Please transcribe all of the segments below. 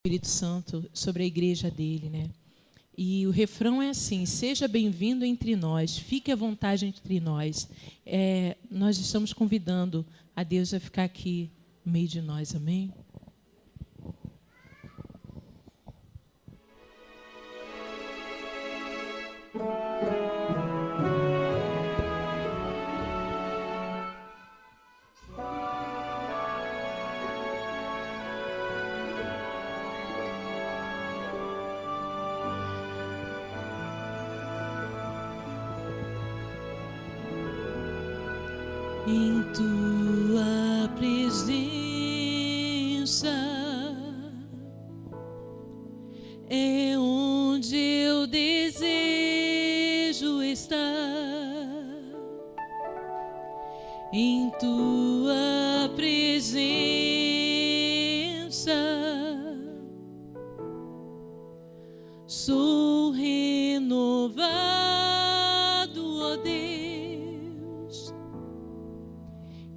Espírito Santo sobre a igreja dele, né? E o refrão é assim: seja bem-vindo entre nós, fique à vontade entre nós. Nós estamos convidando a Deus a ficar aqui no meio de nós, amém? Em tua presença é onde eu desejo estar. Em tua presença sou renovado, ó Deus.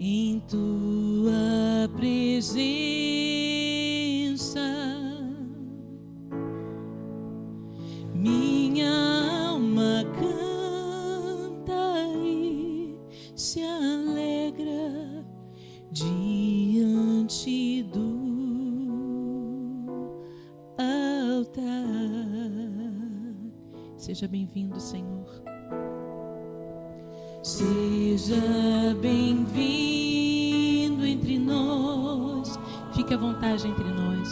Em tua presença minha alma canta e se alegra diante do altar. Seja bem-vindo, Senhor. Seja bem-vindo entre nós. Fique à vontade entre nós.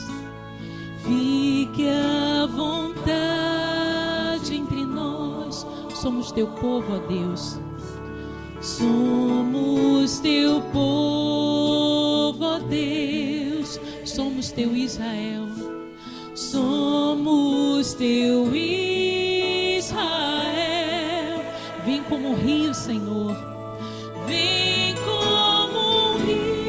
Fique à vontade entre nós. Somos teu povo, ó Deus. Somos teu povo, ó Deus. Somos teu Israel. Somos teu Israel. Vem como um rio, Senhor. Vem como um rio.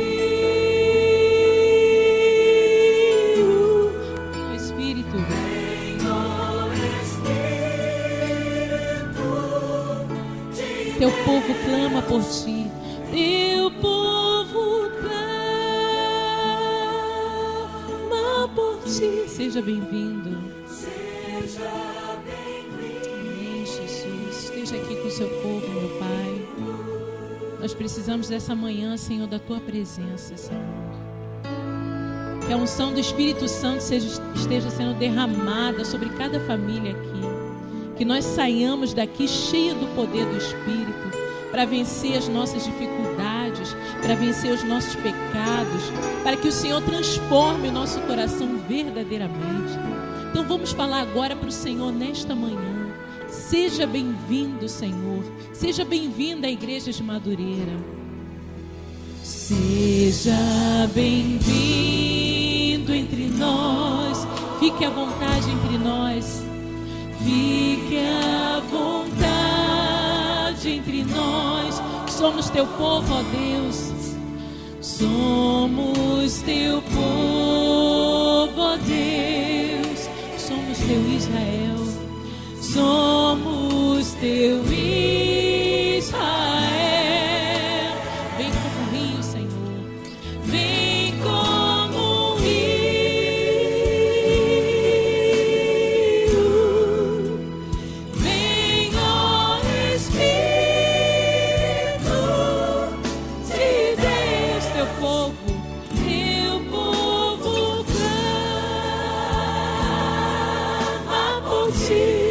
Vem, ó Espírito. Vem, ó Espírito. Teu povo clama por ti. Teu povo clama por ti. Seja bem-vindo. Esteja aqui com o seu povo, meu Pai. Nós precisamos dessa manhã, Senhor, da tua presença, Senhor. Que a unção do Espírito Santo esteja sendo derramada sobre cada família aqui. Que nós saiamos daqui cheios do poder do Espírito para vencer as nossas dificuldades, para vencer os nossos pecados, para que o Senhor transforme o nosso coração verdadeiramente. Então vamos falar agora para o Senhor nesta manhã. Seja bem-vindo, Senhor. Seja bem-vinda à Igreja de Madureira. Seja bem-vindo entre nós. Fique à vontade entre nós. Fique à vontade entre nós. Somos teu povo, ó Deus. Somos teu povo, ó Deus. Somos teu Israel. Somos teu Israel. Vem como um rio, Senhor. Vem como um rio. Vem, ó Espírito de Deus. Teu povo clama por ti.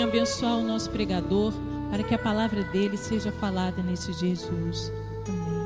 Abençoar o nosso pregador, para que a palavra dele seja falada nesse dia, Jesus. Amém.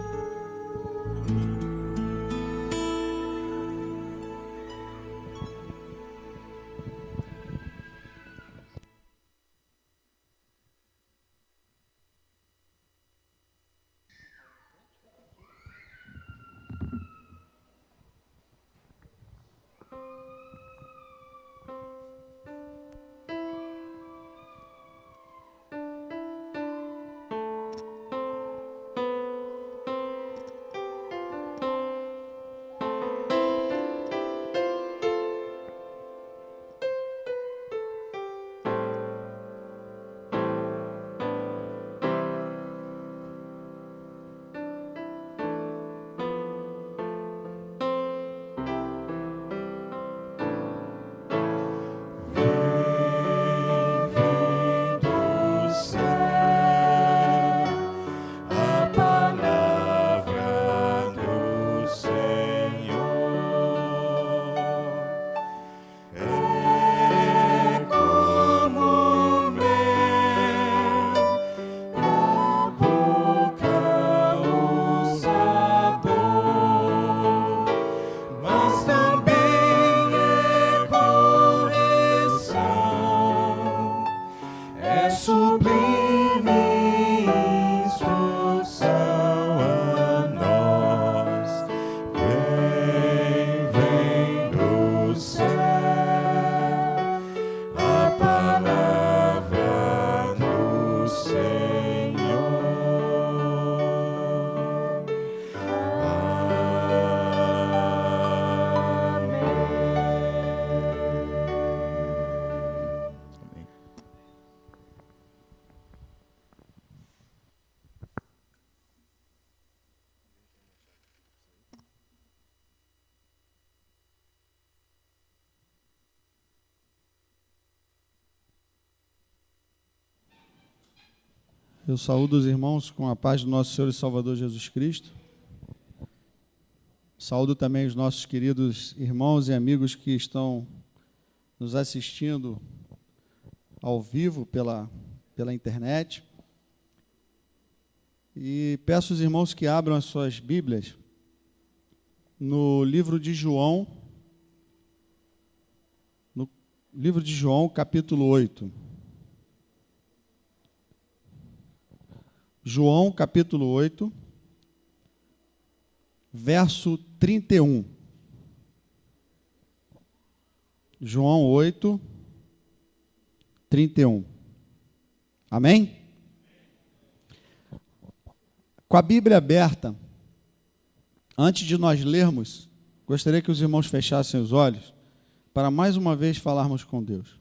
sublime instrução a nós vem do céu, a palavra do Senhor. Amém. Eu saúdo os irmãos com a paz do nosso Senhor e Salvador Jesus Cristo. Saúdo também os nossos queridos irmãos e amigos que estão nos assistindo ao vivo pela internet. E peço aos irmãos que abram as suas Bíblias no livro de João, capítulo 8. João, capítulo 8, verso 31. João 8, 31. Amém? Com a Bíblia aberta, antes de nós lermos, gostaria que os irmãos fechassem os olhos para mais uma vez falarmos com Deus.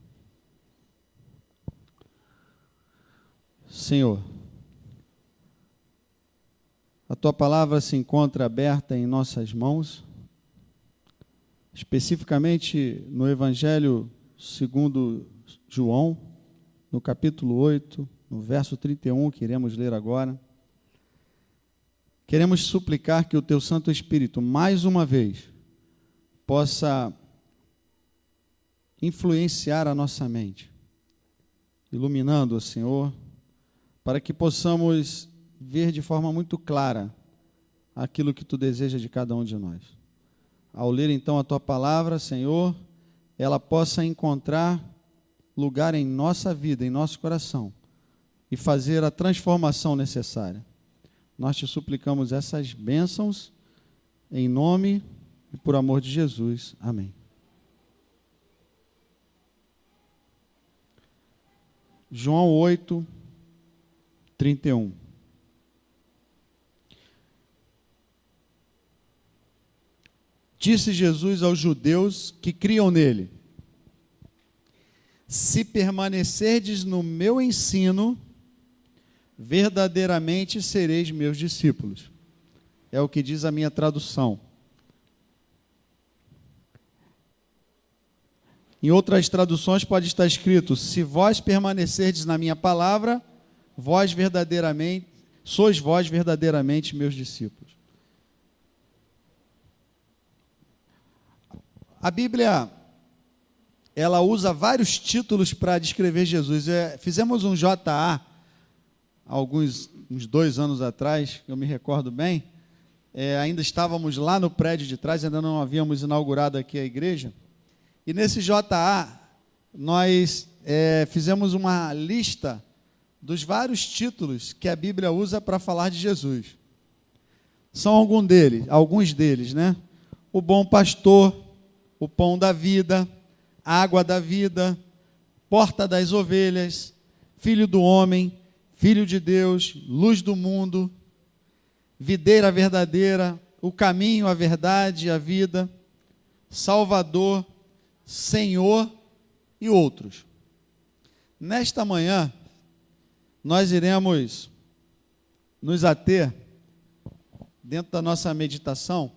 Senhor, a Tua palavra se encontra aberta em nossas mãos, especificamente no Evangelho segundo João, no capítulo 8, no verso 31, que iremos ler agora. Queremos suplicar que o Teu Santo Espírito, mais uma vez, possa influenciar a nossa mente, iluminando, Senhor, para que possamos ver de forma muito clara aquilo que Tu deseja de cada um de nós. Ao ler então a Tua palavra, Senhor, ela possa encontrar lugar em nossa vida, em nosso coração, e fazer a transformação necessária. Nós Te suplicamos essas bênçãos em nome e por amor de Jesus. Amém. João 8, 31. Disse Jesus aos judeus que criam nele: se permanecerdes no meu ensino, verdadeiramente sereis meus discípulos. É o que diz a minha tradução. Em outras traduções pode estar escrito: se vós permanecerdes na minha palavra, sois vós verdadeiramente meus discípulos. A Bíblia, ela usa vários títulos para descrever Jesus. Fizemos um JA uns 2 anos atrás, eu me recordo bem. Ainda estávamos lá no prédio de trás, ainda não havíamos inaugurado aqui a igreja. E nesse JA, nós fizemos uma lista dos vários títulos que a Bíblia usa para falar de Jesus. São alguns deles, né? O bom pastor, o pão da vida, água da vida, porta das ovelhas, filho do homem, filho de Deus, luz do mundo, videira verdadeira, o caminho, a verdade e a vida, Salvador, Senhor e outros. Nesta manhã, nós iremos nos ater, dentro da nossa meditação,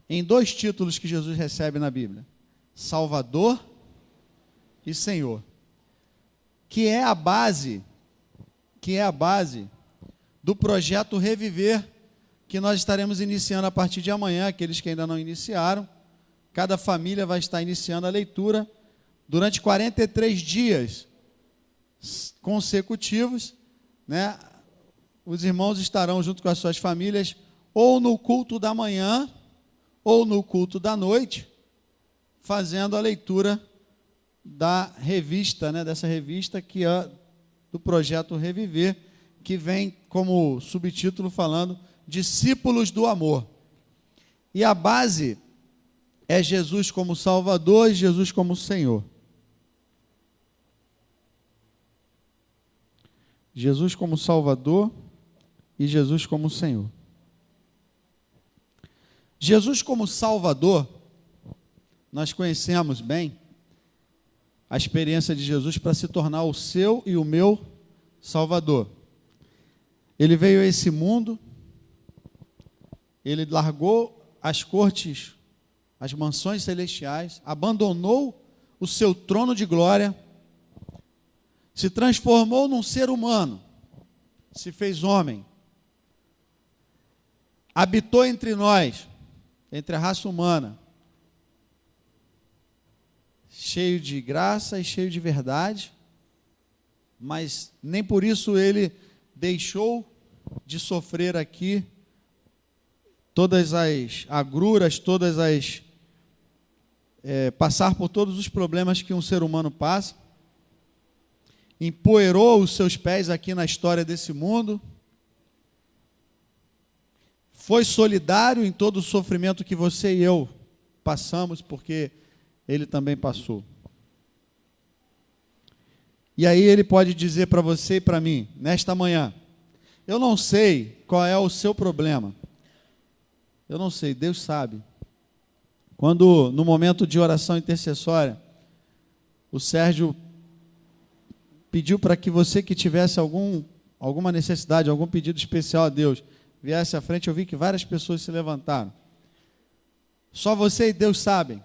em 2 títulos que Jesus recebe na Bíblia: Salvador e Senhor, que é a base do projeto Reviver, que nós estaremos iniciando a partir de amanhã. Aqueles que ainda não iniciaram, cada família vai estar iniciando a leitura durante 43 dias consecutivos, né? Os irmãos estarão junto com as suas famílias, ou no culto da manhã, ou no culto da noite, fazendo a leitura da revista, né? Dessa revista que do projeto Reviver, que vem como subtítulo falando Discípulos do Amor. E a base é Jesus como Salvador e Jesus como Senhor. Jesus como Salvador e Jesus como Senhor. Jesus como Salvador, nós conhecemos bem a experiência de Jesus para se tornar o seu e o meu Salvador. Ele veio a esse mundo, ele largou as cortes, as mansões celestiais, abandonou o seu trono de glória, se transformou num ser humano, se fez homem, habitou entre nós, entre a raça humana, cheio de graça e cheio de verdade, mas nem por isso ele deixou de sofrer aqui todas as agruras, passar por todos os problemas que um ser humano passa, empoeirou os seus pés aqui na história desse mundo, foi solidário em todo o sofrimento que você e eu passamos, porque ele também passou. E aí ele pode dizer para você e para mim, nesta manhã, eu não sei qual é o seu problema, eu não sei, Deus sabe. Quando no momento de oração intercessória, o Sérgio pediu para que você que tivesse alguma necessidade, algum pedido especial a Deus, viesse à frente, eu vi que várias pessoas se levantaram. Só você e Deus sabem.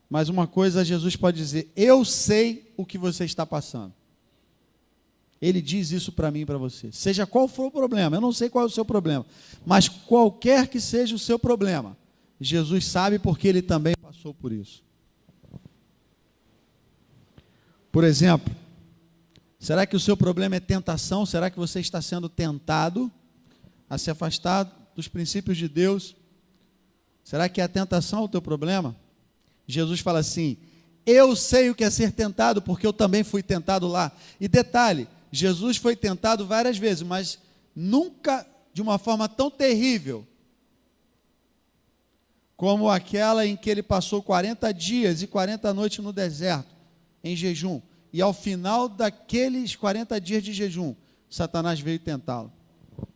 Mas uma coisa Jesus pode dizer, eu sei o que você está passando. Ele diz isso para mim e para você. Seja qual for o problema, eu não sei qual é o seu problema, mas qualquer que seja o seu problema, Jesus sabe porque ele também passou por isso. Por exemplo, será que o seu problema é tentação? Será que você está sendo tentado a se afastar dos princípios de Deus? Será que é a tentação o teu problema? Jesus fala assim, eu sei o que é ser tentado, porque eu também fui tentado lá. E detalhe, Jesus foi tentado várias vezes, mas nunca de uma forma tão terrível como aquela em que ele passou 40 dias e 40 noites no deserto, em jejum. E ao final daqueles 40 dias de jejum, Satanás veio tentá-lo.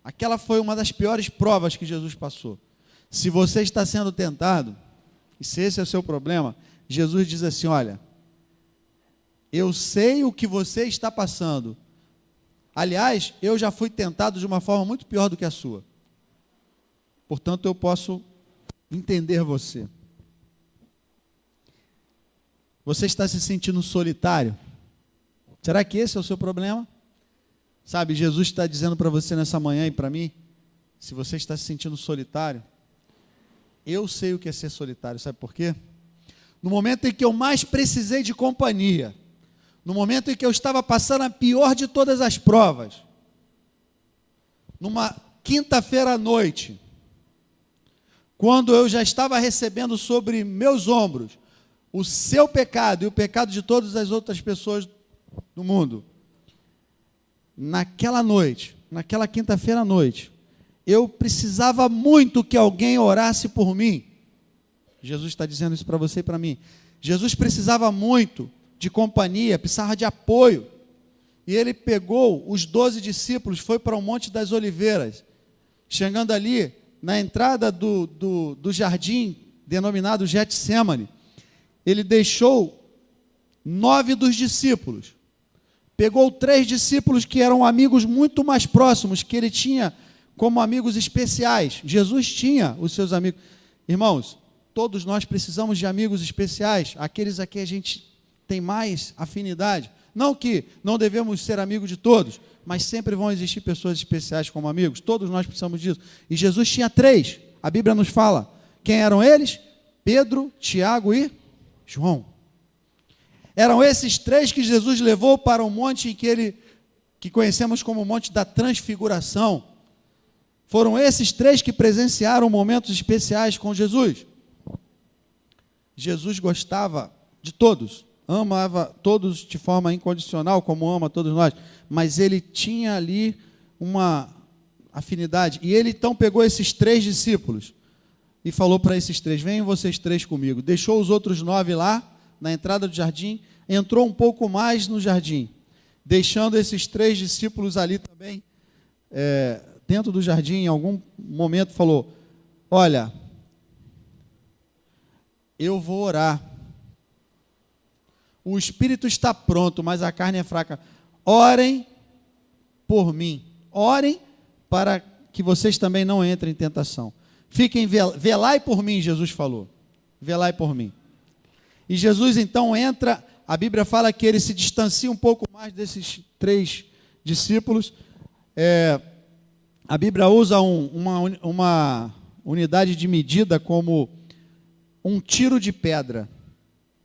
Aquela foi uma das piores provas que Jesus passou. Se você está sendo tentado, e se esse é o seu problema, Jesus diz assim, olha, eu sei o que você está passando. Aliás, eu já fui tentado de uma forma muito pior do que a sua. Portanto, eu posso entender você. Você está se sentindo solitário? Será que esse é o seu problema? Sabe, Jesus está dizendo para você nessa manhã e para mim, se você está se sentindo solitário, eu sei o que é ser solitário, sabe por quê? No momento em que eu mais precisei de companhia, no momento em que eu estava passando a pior de todas as provas, numa quinta-feira à noite, quando eu já estava recebendo sobre meus ombros o seu pecado e o pecado de todas as outras pessoas do mundo, naquela noite, naquela quinta-feira à noite, eu precisava muito que alguém orasse por mim. Jesus está dizendo isso para você e para mim. Jesus precisava muito de companhia, precisava de apoio. E ele pegou os 12 discípulos, foi para o Monte das Oliveiras. Chegando ali, na entrada do jardim, denominado Getsêmani, ele deixou 9 dos discípulos. Pegou 3 discípulos que eram amigos muito mais próximos, que ele tinha como amigos especiais. Jesus tinha os seus amigos. Irmãos, todos nós precisamos de amigos especiais, aqueles a quem a gente tem mais afinidade. Não que não devemos ser amigos de todos, mas sempre vão existir pessoas especiais como amigos. Todos nós precisamos disso. E Jesus tinha 3. A Bíblia nos fala. Quem eram eles? Pedro, Tiago e João. Eram esses 3 que Jesus levou para o monte que conhecemos como o Monte da Transfiguração. Foram esses 3 que presenciaram momentos especiais com Jesus. Jesus gostava de todos, amava todos de forma incondicional, como ama todos nós, mas ele tinha ali uma afinidade. E ele então pegou esses 3 discípulos e falou para esses 3, venham vocês 3 comigo. Deixou os outros 9 lá, na entrada do jardim, entrou um pouco mais no jardim, deixando esses 3 discípulos ali também, dentro do jardim. Em algum momento falou, olha, eu vou orar. O espírito está pronto, mas a carne é fraca. Orem por mim. Orem para que vocês também não entrem em tentação. Fiquem, velai por mim, Jesus falou. Velai por mim. E Jesus então entra, a Bíblia fala que ele se distancia um pouco mais desses 3 discípulos. A Bíblia usa uma unidade de medida como um tiro de pedra.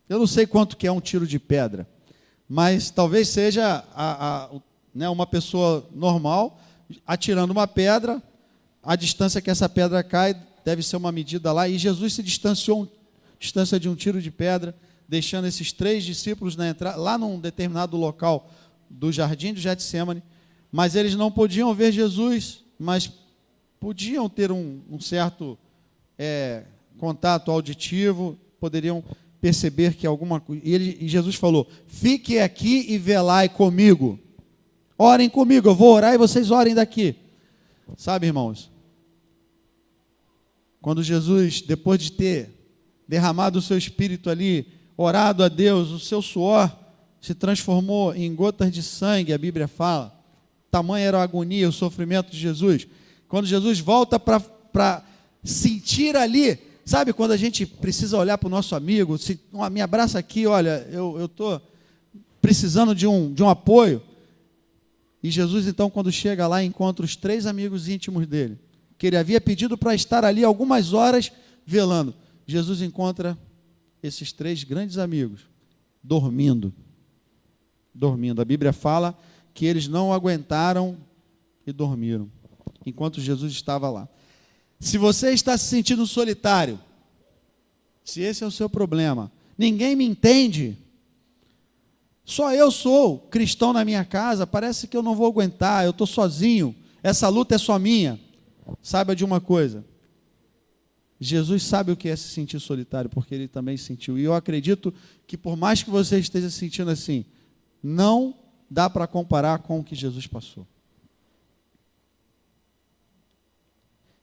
Eu não sei quanto que é um tiro de pedra, mas talvez seja uma pessoa normal atirando uma pedra, a distância que essa pedra cai deve ser uma medida lá, e Jesus se distanciou, distância de um tiro de pedra, deixando esses 3 discípulos na entrada, lá num determinado local do jardim do Getsêmani, mas eles não podiam ver Jesus, mas podiam ter um certo contato auditivo, poderiam perceber que alguma coisa. E Jesus falou: fique aqui e velai comigo. Orem comigo, eu vou orar e vocês orem daqui. Sabe, irmãos? Quando Jesus, depois de ter derramado o seu espírito ali, orado a Deus, o seu suor se transformou em gotas de sangue, a Bíblia fala. Tamanha era a agonia, o sofrimento de Jesus. Quando Jesus volta para sentir ali, sabe quando a gente precisa olhar para o nosso amigo, me abraça aqui, olha, eu estou precisando de um apoio. E Jesus então, quando chega lá, encontra os 3 amigos íntimos dele, que ele havia pedido para estar ali algumas horas velando. Jesus encontra esses 3 grandes amigos dormindo. A Bíblia fala que eles não aguentaram e dormiram, enquanto Jesus estava lá. Se você está se sentindo solitário, se esse é o seu problema, ninguém me entende, só eu sou cristão na minha casa, parece que eu não vou aguentar, eu estou sozinho, essa luta é só minha. Saiba de uma coisa, Jesus sabe o que é se sentir solitário, porque ele também sentiu, e eu acredito que por mais que você esteja se sentindo assim, não dá para comparar com o que Jesus passou.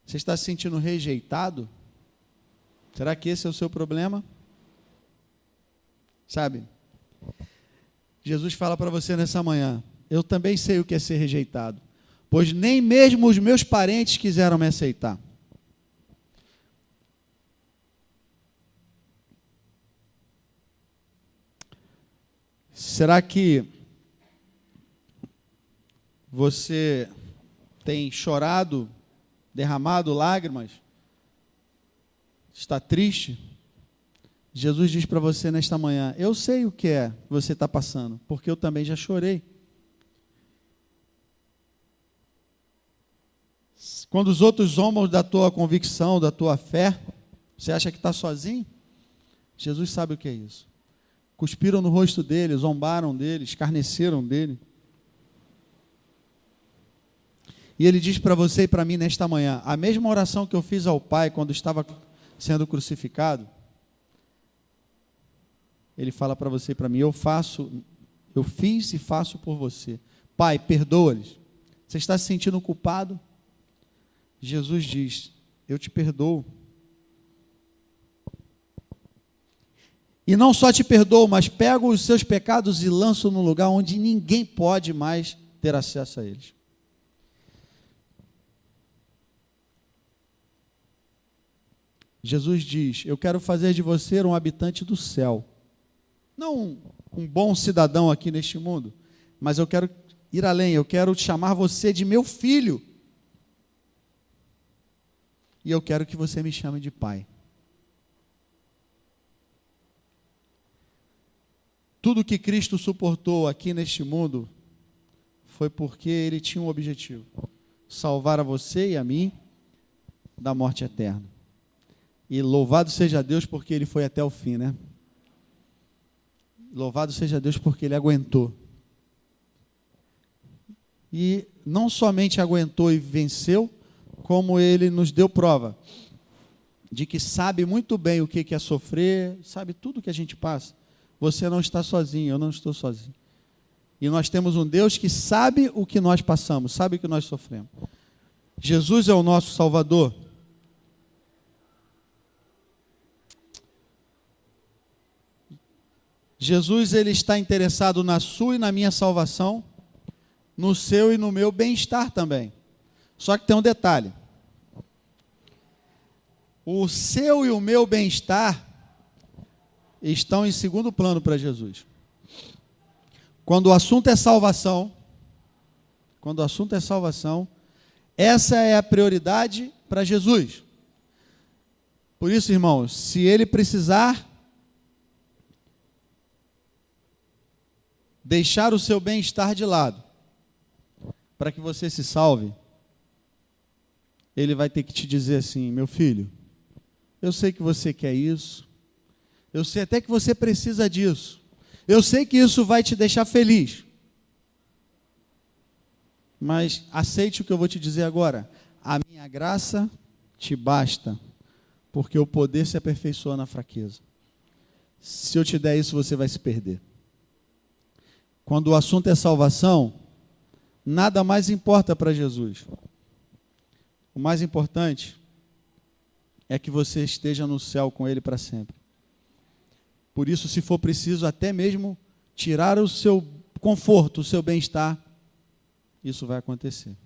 Você está se sentindo rejeitado? Será que esse é o seu problema? Sabe? Jesus fala para você nessa manhã: eu também sei o que é ser rejeitado, pois nem mesmo os meus parentes quiseram me aceitar. Será que você tem chorado, derramado lágrimas, está triste? Jesus diz para você nesta manhã: eu sei o que é que você está passando, porque eu também já chorei. Quando os outros zombam da tua convicção, da tua fé, você acha que está sozinho? Jesus sabe o que é isso. Cuspiram no rosto dele, zombaram dele, escarneceram dele. E ele diz para você e para mim nesta manhã, a mesma oração que eu fiz ao Pai quando estava sendo crucificado, ele fala para você e para mim: eu fiz e faço por você. Pai, perdoa-lhes. Você está se sentindo culpado? Jesus diz: eu te perdoo. E não só te perdoo, mas pego os seus pecados e lanço num lugar onde ninguém pode mais ter acesso a eles. Jesus diz: eu quero fazer de você um habitante do céu. Não um bom cidadão aqui neste mundo, mas eu quero ir além, eu quero chamar você de meu filho. E eu quero que você me chame de pai. Tudo que Cristo suportou aqui neste mundo foi porque ele tinha um objetivo: salvar a você e a mim da morte eterna. E louvado seja Deus porque ele foi até o fim, né? Louvado seja Deus porque ele aguentou. E não somente aguentou e venceu, como ele nos deu prova de que sabe muito bem o que é sofrer, sabe tudo que a gente passa. Você não está sozinho, eu não estou sozinho. E nós temos um Deus que sabe o que nós passamos, sabe o que nós sofremos. Jesus é o nosso Salvador. Jesus, ele está interessado na sua e na minha salvação, no seu e no meu bem-estar também. Só que tem um detalhe. O seu e o meu bem-estar estão em segundo plano para Jesus. Quando o assunto é salvação, essa é a prioridade para Jesus. Por isso, irmãos, se ele precisar deixar o seu bem-estar de lado, para que você se salve, ele vai ter que te dizer assim: meu filho, eu sei que você quer isso, eu sei até que você precisa disso, eu sei que isso vai te deixar feliz, mas aceite o que eu vou te dizer agora: a minha graça te basta, porque o poder se aperfeiçoa na fraqueza. Se eu te der isso, você vai se perder. Quando o assunto é salvação, nada mais importa para Jesus. O mais importante é que você esteja no céu com Ele para sempre. Por isso, se for preciso, até mesmo tirar o seu conforto, o seu bem-estar, isso vai acontecer.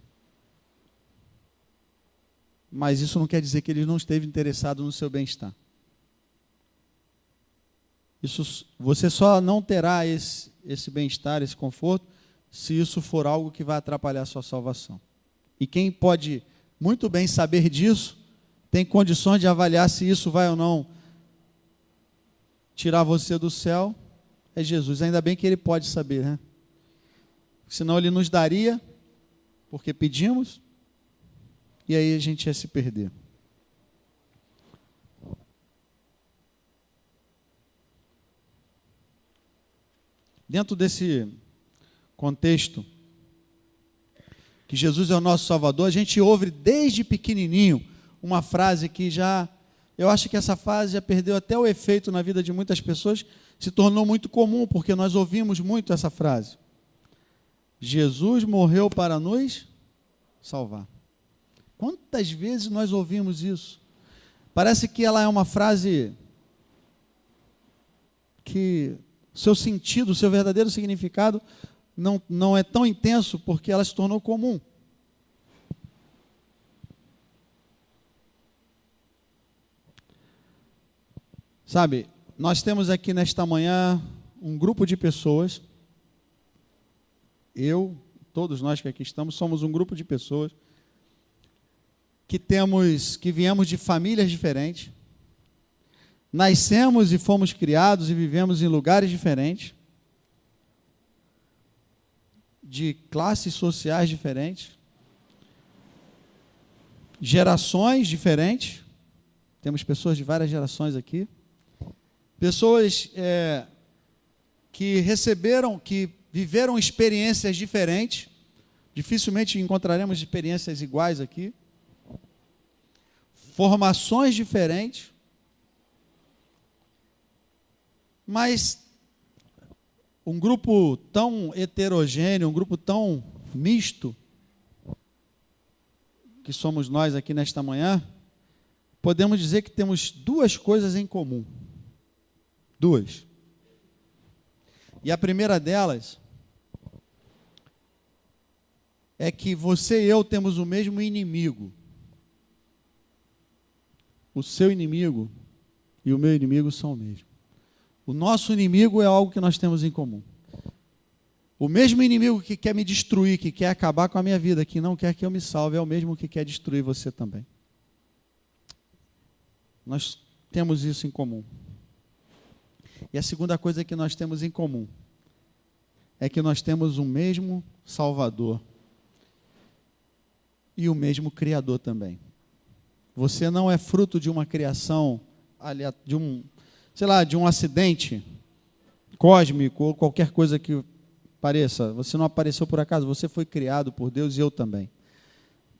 Mas isso não quer dizer que Ele não esteve interessado no seu bem-estar. Você só não terá esse bem-estar, esse conforto, se isso for algo que vai atrapalhar a sua salvação. E quem pode muito bem saber disso, tem condições de avaliar se isso vai ou não tirar você do céu, é Jesus. Ainda bem que Ele pode saber, né? Senão Ele nos daria, porque pedimos, e aí a gente ia se perder. Dentro desse contexto, que Jesus é o nosso Salvador, a gente ouve desde pequenininho uma frase que eu acho que essa frase já perdeu até o efeito na vida de muitas pessoas, se tornou muito comum, porque nós ouvimos muito essa frase: Jesus morreu para nos salvar. Quantas vezes nós ouvimos isso? Parece que ela é uma frase que seu sentido, seu verdadeiro significado não é tão intenso, porque ela se tornou comum. Sabe, nós temos aqui nesta manhã um grupo de pessoas, todos nós que aqui estamos, somos um grupo de pessoas que viemos de famílias diferentes, nascemos e fomos criados e vivemos em lugares diferentes, de classes sociais diferentes, gerações diferentes. Temos pessoas de várias gerações aqui, pessoas que viveram experiências diferentes. Dificilmente encontraremos experiências iguais aqui, formações diferentes. Mas um grupo tão heterogêneo, um grupo tão misto, que somos nós aqui nesta manhã, podemos dizer que temos duas coisas em comum. Duas. E a primeira delas é que você e eu temos o mesmo inimigo. O seu inimigo e o meu inimigo são o mesmo. O nosso inimigo é algo que nós temos em comum. O mesmo inimigo que quer me destruir, que quer acabar com a minha vida, que não quer que eu me salve, é o mesmo que quer destruir você também. Nós temos isso em comum. E a segunda coisa que nós temos em comum é que nós temos o mesmo Salvador e o mesmo Criador também. Você não é fruto de uma criação, de um acidente cósmico ou qualquer coisa que pareça. Você não apareceu por acaso, você foi criado por Deus e eu também.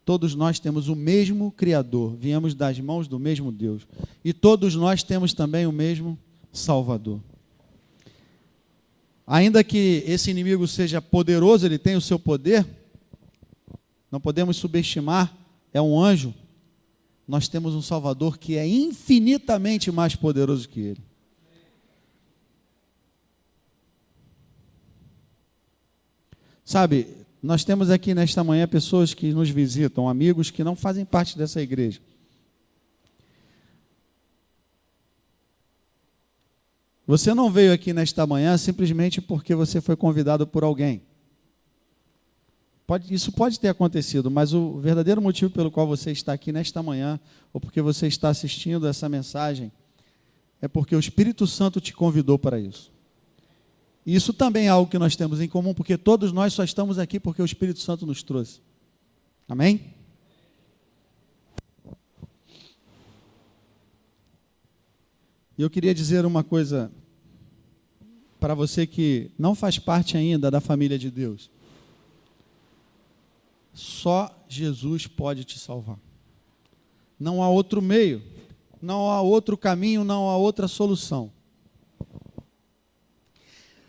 Todos nós temos o mesmo Criador, viemos das mãos do mesmo Deus. E todos nós temos também o mesmo Salvador. Ainda que esse inimigo seja poderoso, ele tem o seu poder, não podemos subestimar, é um anjo. Nós temos um Salvador que é infinitamente mais poderoso que ele. Sabe, nós temos aqui nesta manhã pessoas que nos visitam, amigos que não fazem parte dessa igreja. Você não veio aqui nesta manhã simplesmente porque você foi convidado por alguém. Isso pode ter acontecido, mas o verdadeiro motivo pelo qual você está aqui nesta manhã, ou porque você está assistindo essa mensagem, é porque o Espírito Santo te convidou para isso. E isso também é algo que nós temos em comum, porque todos nós só estamos aqui porque o Espírito Santo nos trouxe. Amém? E eu queria dizer uma coisa para você que não faz parte ainda da família de Deus. Só Jesus pode te salvar. Não há outro meio, não há outro caminho, não há outra solução.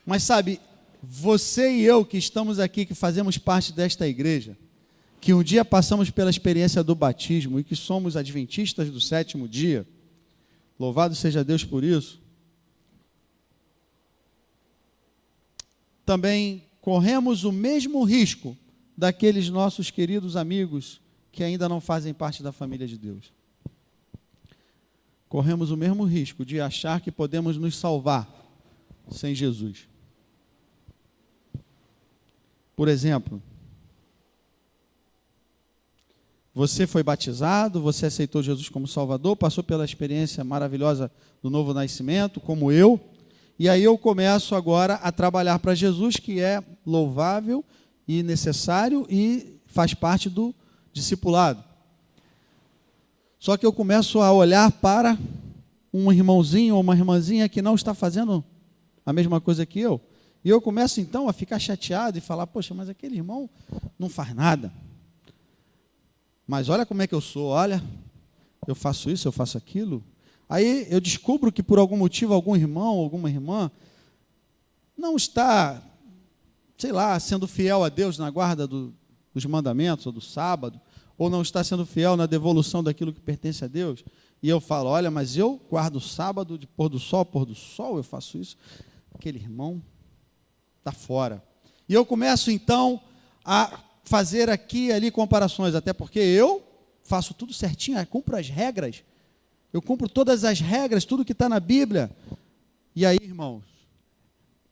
Mas sabe, você e eu que estamos aqui, que fazemos parte desta igreja, que um dia passamos pela experiência do batismo e que somos adventistas do sétimo dia, louvado seja Deus por isso, também corremos o mesmo risco daqueles nossos queridos amigos que ainda não fazem parte da família de Deus. Corremos o mesmo risco de achar que podemos nos salvar sem Jesus. Por exemplo, você foi batizado, você aceitou Jesus como Salvador, passou pela experiência maravilhosa do novo nascimento, como eu, e aí eu começo agora a trabalhar para Jesus, que é louvável e necessário e faz parte do discipulado. Só que eu começo a olhar para um irmãozinho ou uma irmãzinha que não está fazendo a mesma coisa que eu, e eu começo então a ficar chateado e falar, poxa, mas aquele irmão não faz nada. Mas olha como é que eu sou, olha, eu faço isso, eu faço aquilo. Aí eu descubro que por algum motivo, algum irmão, alguma irmã, não está, sei lá, sendo fiel a Deus na guarda dos mandamentos, ou do sábado, ou não está sendo fiel na devolução daquilo que pertence a Deus. E eu falo, olha, mas eu guardo o sábado de pôr do sol, eu faço isso. Aquele irmão está fora. E eu começo então a fazer aqui e ali comparações, até porque eu faço tudo certinho, eu cumpro as regras, eu cumpro todas as regras, tudo que está na Bíblia. E aí, irmãos,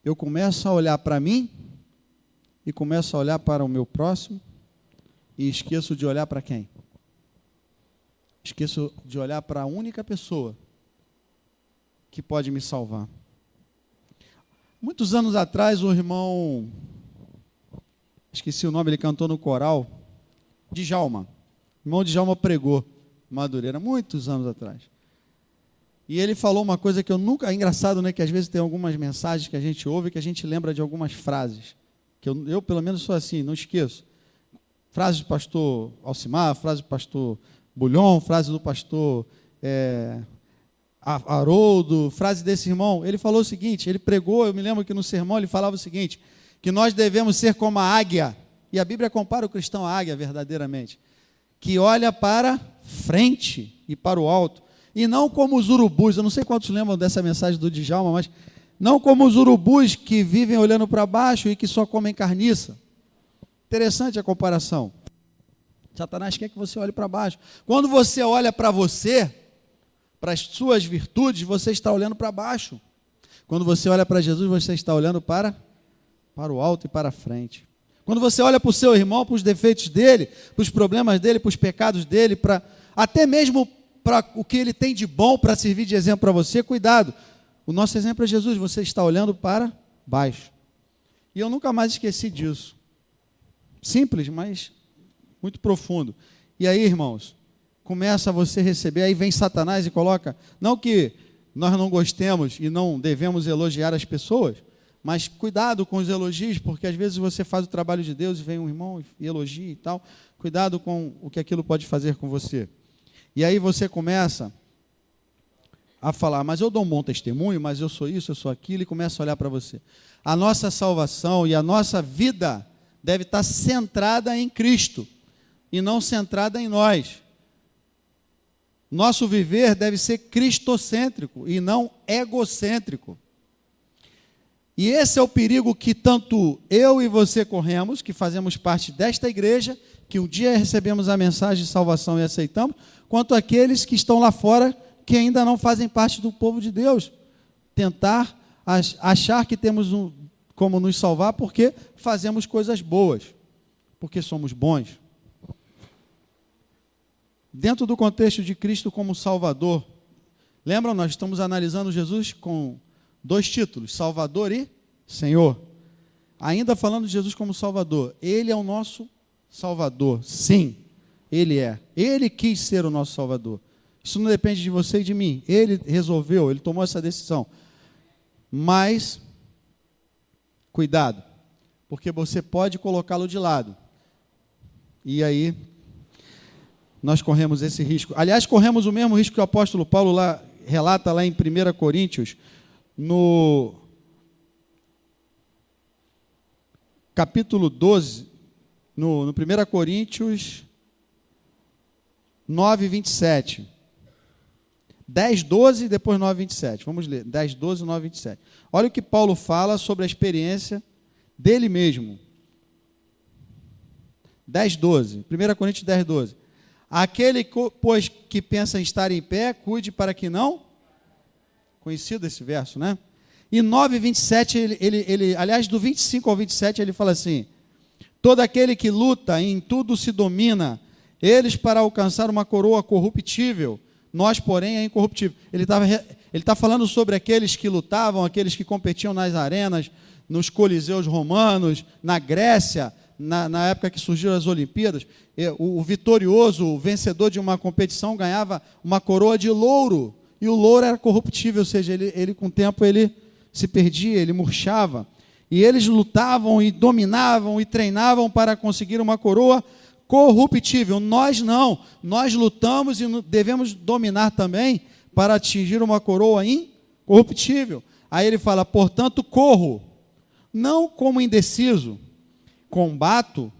eu começo a olhar para mim e começo a olhar para o meu próximo e esqueço de olhar para quem? Esqueço de olhar para a única pessoa que pode me salvar. Muitos anos atrás, o irmão, esqueci o nome, ele cantou no coral, Djalma. O irmão Djalma pregou Madureira, muitos anos atrás. E ele falou uma coisa que eu nunca... É engraçado, né? Que às vezes tem algumas mensagens que a gente ouve que a gente lembra de algumas frases. Que eu pelo menos, sou assim, não esqueço. Frase do pastor Alcimar, frase do pastor Bulhon, frase do pastor Haroldo, frase desse irmão. Ele falou o seguinte, ele pregou, eu me lembro que no sermão ele falava o seguinte, que nós devemos ser como a águia, e a Bíblia compara o cristão à águia verdadeiramente, que olha para frente e para o alto, e não como os urubus. Eu não sei quantos lembram dessa mensagem do Djalma, mas não como os urubus que vivem olhando para baixo e que só comem carniça. Interessante a comparação. Satanás quer que você olhe para baixo. Quando você olha para você, para as suas virtudes, você está olhando para baixo. Quando você olha para Jesus, você está olhando para o alto e para frente. Quando você olha para o seu irmão, para os defeitos dele, para os problemas dele, para os pecados dele, até mesmo para o que ele tem de bom para servir de exemplo para você, cuidado. O nosso exemplo é Jesus, você está olhando para baixo. E eu nunca mais esqueci disso. Simples, mas muito profundo. E aí, irmãos, começa você a receber, aí vem Satanás e coloca, não que nós não gostemos e não devemos elogiar as pessoas, mas cuidado com os elogios, porque às vezes você faz o trabalho de Deus e vem um irmão e elogia e tal. Cuidado com o que aquilo pode fazer com você. E aí você começa a falar, mas eu dou um bom testemunho, mas eu sou isso, eu sou aquilo, e começa a olhar para você. A nossa salvação e a nossa vida deve estar centrada em Cristo e não centrada em nós. Nosso viver deve ser cristocêntrico e não egocêntrico. E esse é o perigo que tanto eu e você corremos, que fazemos parte desta igreja, que um dia recebemos a mensagem de salvação e aceitamos, quanto aqueles que estão lá fora, que ainda não fazem parte do povo de Deus. Tentar achar que temos como nos salvar porque fazemos coisas boas, porque somos bons. Dentro do contexto de Cristo como Salvador, lembram, nós estamos analisando Jesus com 2 títulos, Salvador e Senhor. Ainda falando de Jesus como Salvador, Ele é o nosso Salvador, sim, Ele é. Ele quis ser o nosso Salvador. Isso não depende de você e de mim. Ele resolveu, Ele tomou essa decisão. Mas, cuidado, porque você pode colocá-lo de lado. E aí, nós corremos esse risco. Aliás, corremos o mesmo risco que o apóstolo Paulo relata lá em 1 Coríntios, no capítulo 12, no 1 Coríntios 9, 27. 10, 12 e depois 9, 27. Vamos ler. 10, 12, 9, 27. Olha o que Paulo fala sobre a experiência dele mesmo. 10, 12. 1 Coríntios 10, 12. Aquele, pois, que pensa em estar em pé, cuide para que não... Conhecido esse verso, né? E 9, 27, aliás, do 25 ao 27, ele fala assim: todo aquele que luta em tudo se domina, eles para alcançar uma coroa corruptível, nós, porém, é incorruptível. Ele está falando sobre aqueles que lutavam, aqueles que competiam nas arenas, nos coliseus romanos, na Grécia, na época que surgiram as Olimpíadas. O vitorioso, o vencedor de uma competição, ganhava uma coroa de louro, e o louro era corruptível, ou seja, ele com o tempo ele se perdia, ele murchava. E eles lutavam e dominavam e treinavam para conseguir uma coroa corruptível. Nós não, nós lutamos e devemos dominar também para atingir uma coroa incorruptível. Aí ele fala, portanto, corro, não como indeciso, combato,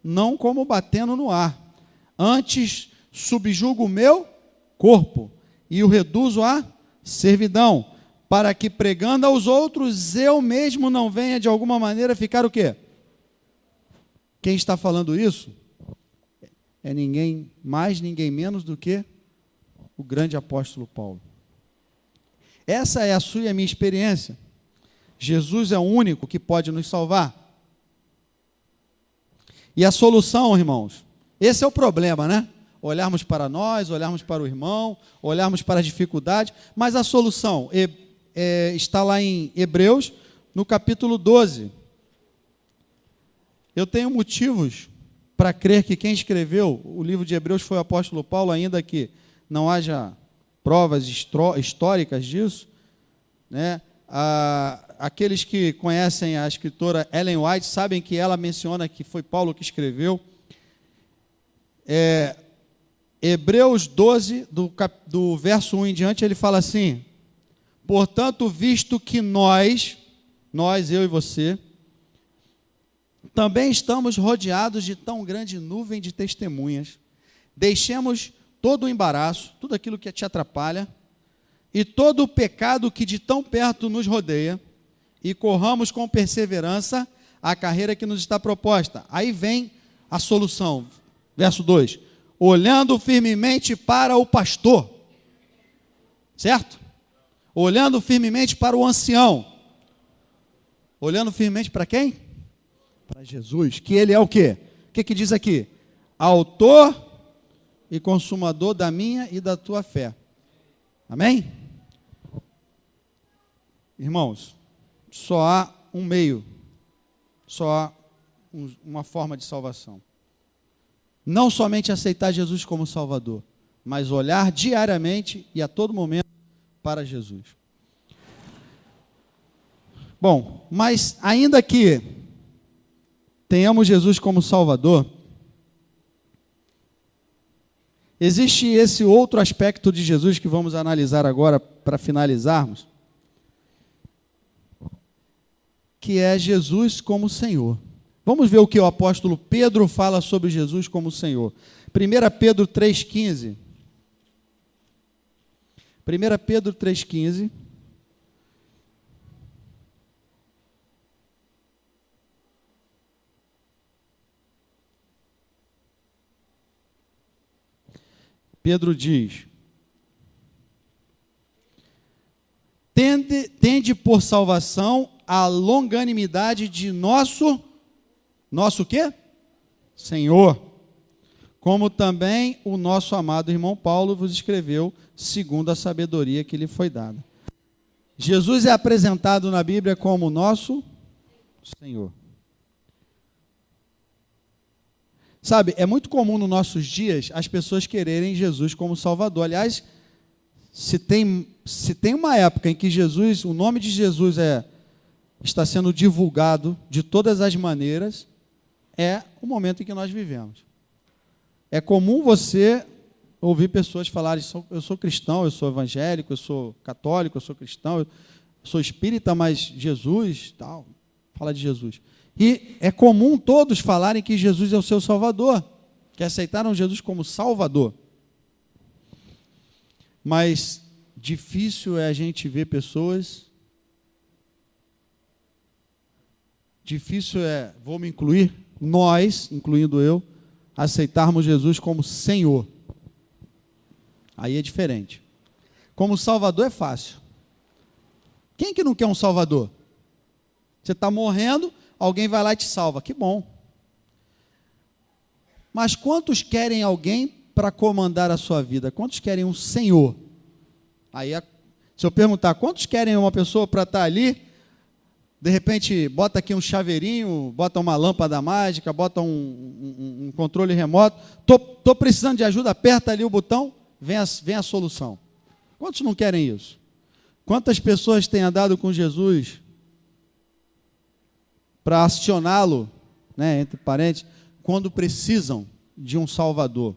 não como batendo no ar. Antes subjugo o meu corpo e o reduzo à servidão, para que pregando aos outros, eu mesmo não venha de alguma maneira ficar o quê? Quem está falando isso é ninguém mais, ninguém menos do que o grande apóstolo Paulo. Essa é a sua e a minha experiência. Jesus é o único que pode nos salvar. E a solução, irmãos, esse é o problema, né? Olharmos para nós, olharmos para o irmão, olharmos para a dificuldade, mas a solução está lá em Hebreus, no capítulo 12. Eu tenho motivos para crer que quem escreveu o livro de Hebreus foi o apóstolo Paulo, ainda que não haja provas históricas disso, né? Aqueles que conhecem a escritora Ellen White sabem que ela menciona que foi Paulo que escreveu. Hebreus 12, do verso 1 em diante, ele fala assim: portanto, visto que nós, eu e você, também estamos rodeados de tão grande nuvem de testemunhas, deixemos todo o embaraço, tudo aquilo que te atrapalha, e todo o pecado que de tão perto nos rodeia, e corramos com perseverança a carreira que nos está proposta. Aí vem a solução, verso 2, olhando firmemente para o pastor, certo? Olhando firmemente para o ancião, olhando firmemente para quem? Para Jesus, que ele é o quê? O que diz aqui? Autor e consumador da minha e da tua fé. Amém? Irmãos, só há um meio, só há uma forma de salvação. Não somente aceitar Jesus como Salvador, mas olhar diariamente e a todo momento para Jesus. Bom, mas ainda que tenhamos Jesus como Salvador, existe esse outro aspecto de Jesus que vamos analisar agora para finalizarmos, que é Jesus como Senhor. Vamos ver o que o apóstolo Pedro fala sobre Jesus como Senhor. 1 Pedro 3,15. 1 Pedro 3,15. Pedro diz: tende por salvação a longanimidade de nosso quê? Senhor, como também o nosso amado irmão Paulo vos escreveu, segundo a sabedoria que lhe foi dada. Jesus é apresentado na Bíblia como nosso Senhor. Sabe, é muito comum nos nossos dias as pessoas quererem Jesus como Salvador. Aliás, se tem uma época em que Jesus, o nome de Jesus está sendo divulgado de todas as maneiras, é o momento em que nós vivemos. É comum você ouvir pessoas falarem: eu sou cristão, eu sou evangélico, eu sou católico, eu sou cristão, eu sou espírita, mas Jesus, tal, fala de Jesus. E é comum todos falarem que Jesus é o seu Salvador, que aceitaram Jesus como Salvador. Mas difícil é a gente ver pessoas, vou me incluir, nós, incluindo eu, aceitarmos Jesus como Senhor. Aí é diferente. Como Salvador é fácil. Quem que não quer um Salvador? Você está morrendo, alguém vai lá e te salva. Que bom. Mas quantos querem alguém para comandar a sua vida? Quantos querem um Senhor? Aí, se eu perguntar, quantos querem uma pessoa para estar ali, de repente, bota aqui um chaveirinho, bota uma lâmpada mágica, bota um controle remoto, estou precisando de ajuda, aperta ali o botão, vem a solução. Quantos não querem isso? Quantas pessoas têm andado com Jesus para acioná-lo, né, entre parênteses, quando precisam de um Salvador,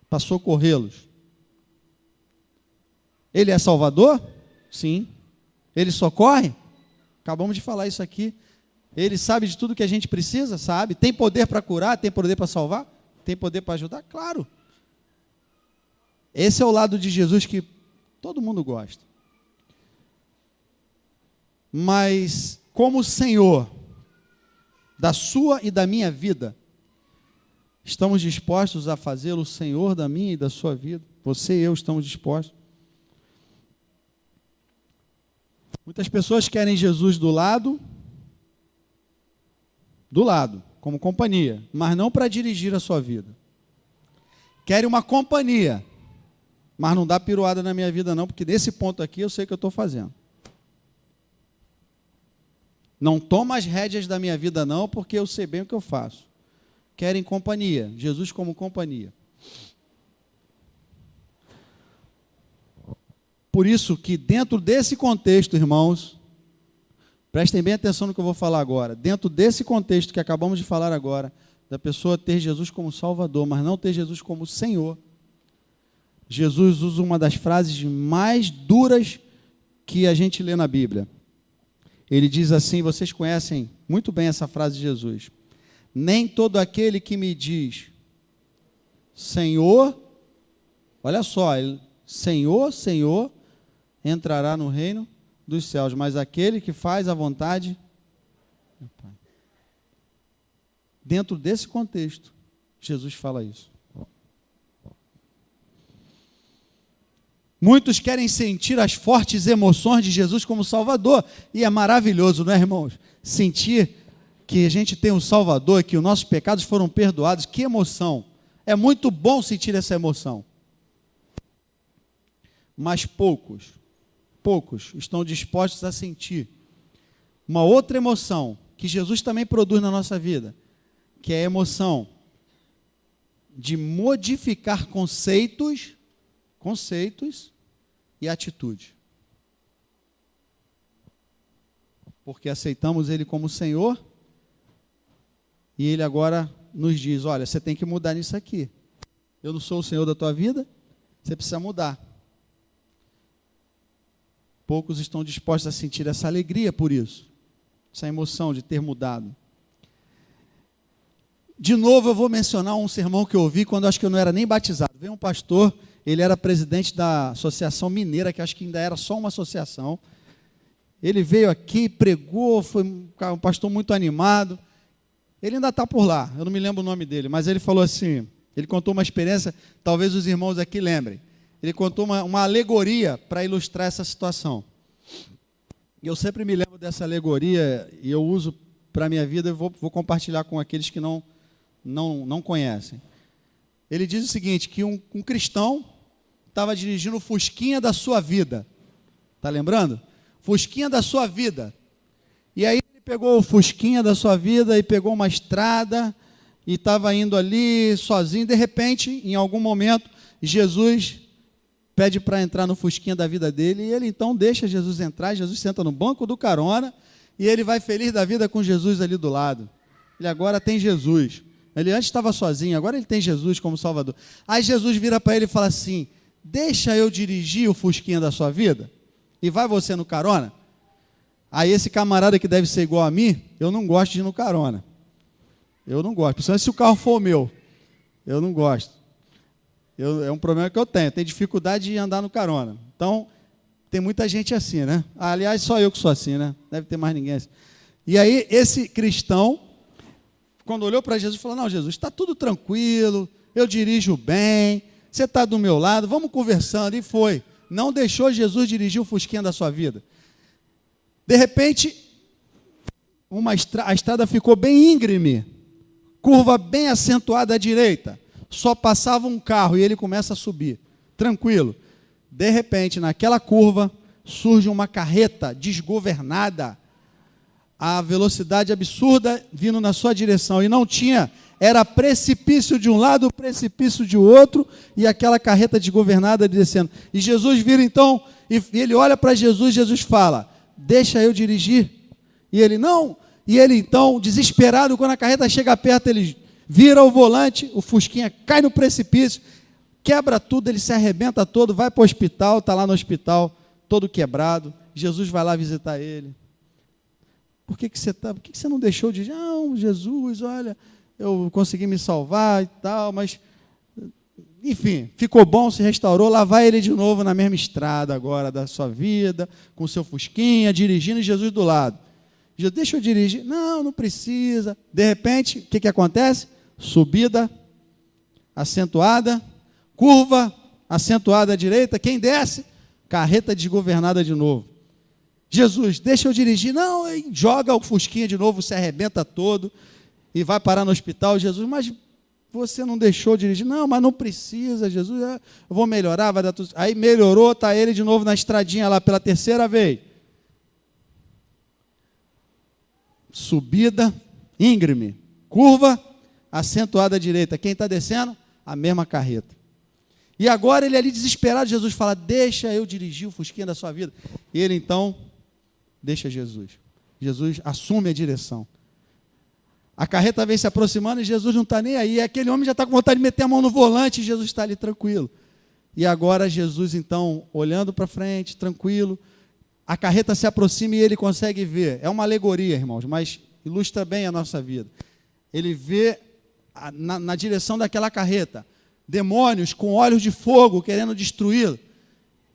para socorrê-los? Ele é Salvador? Sim. Ele socorre? Acabamos de falar isso aqui. Ele sabe de tudo que a gente precisa? Sabe. Tem poder para curar? Tem poder para salvar? Tem poder para ajudar? Claro. Esse é o lado de Jesus que todo mundo gosta. Mas, como Senhor da sua e da minha vida, estamos dispostos a fazê-lo Senhor da minha e da sua vida? Você e eu estamos dispostos? Muitas pessoas querem Jesus do lado, como companhia, mas não para dirigir a sua vida. Querem uma companhia, mas não dá piruada na minha vida não, porque nesse ponto aqui eu sei o que eu estou fazendo. Não toma as rédeas da minha vida não, porque eu sei bem o que eu faço. Querem companhia, Jesus como companhia. Por isso que dentro desse contexto, irmãos, prestem bem atenção no que eu vou falar agora, dentro desse contexto que acabamos de falar agora, da pessoa ter Jesus como Salvador, mas não ter Jesus como Senhor, Jesus usa uma das frases mais duras que a gente lê na Bíblia. Ele diz assim, vocês conhecem muito bem essa frase de Jesus: nem todo aquele que me diz Senhor, olha só, Senhor, Senhor, entrará no reino dos céus, mas aquele que faz a vontade do Pai. Dentro desse contexto, Jesus fala isso. Muitos querem sentir as fortes emoções de Jesus como Salvador, e é maravilhoso, não é, irmãos? Sentir que a gente tem um Salvador, que os nossos pecados foram perdoados, que emoção! É muito bom sentir essa emoção. Mas poucos estão dispostos a sentir uma outra emoção que Jesus também produz na nossa vida, que é a emoção de modificar conceitos e atitude. porque aceitamos Ele como Senhor, e Ele agora nos diz, olha, você tem que mudar nisso aqui. Eu não sou o Senhor da tua vida, você precisa mudar. Poucos estão dispostos a sentir essa alegria por isso, essa emoção de ter mudado. De novo eu vou mencionar um sermão que eu ouvi quando eu acho que eu não era nem batizado. Veio um pastor, ele era presidente da Associação Mineira, que acho que ainda era só uma associação. Ele veio aqui, pregou, foi um pastor muito animado. Ele ainda está por lá, eu não me lembro o nome dele, mas ele falou assim, ele contou uma experiência, talvez os irmãos aqui lembrem. Ele contou uma alegoria para ilustrar essa situação. E eu sempre me lembro dessa alegoria e eu uso para a minha vida e vou compartilhar com aqueles que não conhecem. Ele diz o seguinte, que um cristão estava dirigindo o Fusquinha da sua vida. Está lembrando? Fusquinha da sua vida. E aí ele pegou o Fusquinha da sua vida e pegou uma estrada e estava indo ali sozinho. De repente, em algum momento, Jesus pede para entrar no Fusquinha da vida dele, e ele então deixa Jesus entrar, Jesus senta no banco do carona, e ele vai feliz da vida com Jesus ali do lado. Ele agora tem Jesus. Ele antes estava sozinho, agora ele tem Jesus como Salvador. Aí Jesus vira para ele e fala assim, deixa eu dirigir o Fusquinha da sua vida, e vai você no carona? Aí esse camarada que deve ser igual a mim, eu não gosto de ir no carona. Eu não gosto, principalmente se o carro for o meu. Eu não gosto. É um problema que eu tenho dificuldade de andar no carona. Então, tem muita gente assim, né? Aliás, só eu que sou assim, né? Deve ter mais ninguém assim. E aí, esse cristão, quando olhou para Jesus, falou, não, Jesus, está tudo tranquilo, eu dirijo bem, você está do meu lado, vamos conversando. E foi. Não deixou Jesus dirigir o Fusquinha da sua vida. De repente, a estrada ficou bem íngreme, curva bem acentuada à direita. Só passava um carro e ele começa a subir, tranquilo. De repente, naquela curva, surge uma carreta desgovernada, a velocidade absurda vindo na sua direção, e não tinha, era precipício de um lado, precipício de outro, e aquela carreta desgovernada descendo. E Jesus vira então, e ele olha para Jesus, Jesus fala, deixa eu dirigir. E ele, não. E ele então, desesperado, quando a carreta chega perto, ele vira o volante, o Fusquinha cai no precipício, quebra tudo, ele se arrebenta todo, vai para o hospital, está lá no hospital, todo quebrado. Jesus vai lá visitar ele. Por que você não deixou de... Não, Jesus, olha, eu consegui me salvar e tal, mas... Enfim, ficou bom, se restaurou, lá vai ele de novo na mesma estrada agora da sua vida, com o seu Fusquinha, dirigindo, e Jesus do lado. Jesus, deixa eu dirigir. Não, não precisa. De repente, o que acontece? Subida, acentuada, curva, acentuada à direita, quem desce? Carreta desgovernada de novo. Jesus, deixa eu dirigir. Não, joga o Fusquinha de novo, se arrebenta todo e vai parar no hospital. Jesus, mas você não deixou dirigir? Não, mas não precisa, Jesus, eu vou melhorar, vai dar tudo. Aí melhorou, está ele de novo na estradinha lá pela terceira vez. Subida, íngreme, curva, acentuada à direita. Quem está descendo? A mesma carreta. E agora ele ali desesperado, Jesus fala, deixa eu dirigir o Fusquinha da sua vida. E ele então, deixa Jesus. Jesus assume a direção. A carreta vem se aproximando e Jesus não está nem aí. E aquele homem já está com vontade de meter a mão no volante e Jesus está ali tranquilo. E agora Jesus então, olhando para frente, tranquilo, a carreta se aproxima e ele consegue ver. É uma alegoria, irmãos, mas ilustra bem a nossa vida. Ele vê na direção daquela carreta demônios com olhos de fogo querendo destruí-lo.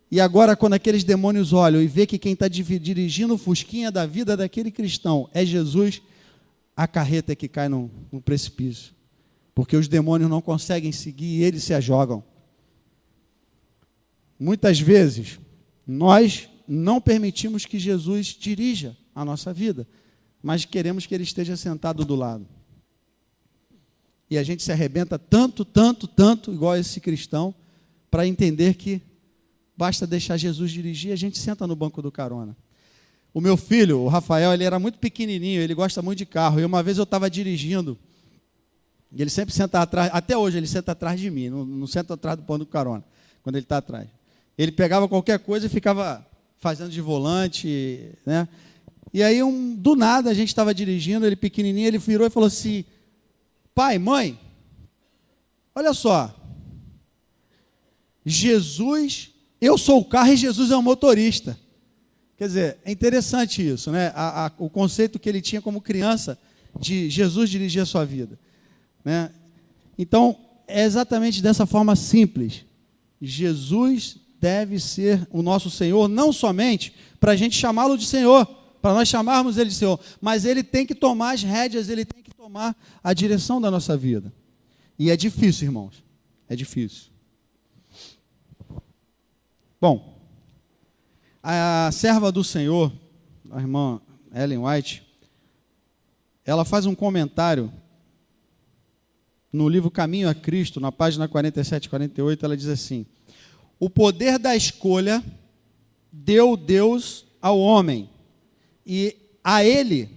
E agora, quando aqueles demônios olham e vê que quem está dirigindo o Fusquinha da vida daquele cristão é Jesus, a carreta é que cai no precipício. Porque os demônios não conseguem seguir e eles se ajogam. Muitas vezes, nós não permitimos que Jesus dirija a nossa vida, mas queremos que ele esteja sentado do lado. E a gente se arrebenta tanto, igual esse cristão, para entender que basta deixar Jesus dirigir e a gente senta no banco do carona. O meu filho, o Rafael, ele era muito pequenininho, ele gosta muito de carro, e uma vez eu estava dirigindo, e ele sempre senta atrás, até hoje ele senta atrás de mim, não senta atrás do banco do carona, quando ele está atrás. Ele pegava qualquer coisa e ficava fazendo de volante, né? E aí, do nada, a gente estava dirigindo, ele pequenininho, ele virou e falou assim: pai, mãe, olha só, Jesus, eu sou o carro e Jesus é o motorista. Quer dizer, é interessante isso, né? O conceito que ele tinha como criança de Jesus dirigir a sua vida, né? Então, é exatamente dessa forma simples. Jesus deve ser o nosso Senhor, não somente para a gente chamá-lo de Senhor, para nós chamarmos Ele de Senhor, mas Ele tem que tomar as rédeas, Ele tem que tomar a direção da nossa vida. E é difícil, irmãos, é difícil. Bom, a serva do Senhor, a irmã Ellen White, ela faz um comentário no livro Caminho a Cristo, na página 47 e 48, ela diz assim: o poder da escolha deu Deus ao homem, e a ele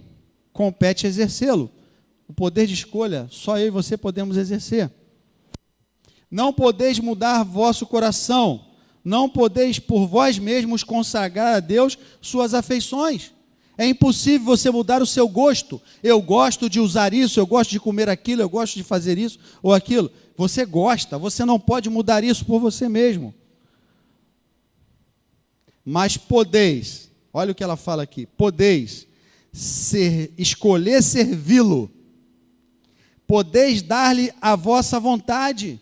compete exercê-lo. O poder de escolha, só eu e você podemos exercer. Não podeis mudar vosso coração, não podeis por vós mesmos consagrar a Deus suas afeições. É impossível você mudar o seu gosto. Eu gosto de usar isso, eu gosto de comer aquilo, eu gosto de fazer isso ou aquilo. Você gosta, você não pode mudar isso por você mesmo. Mas podeis, olha o que ela fala aqui, podeis escolher servi-lo, podeis dar-lhe a vossa vontade.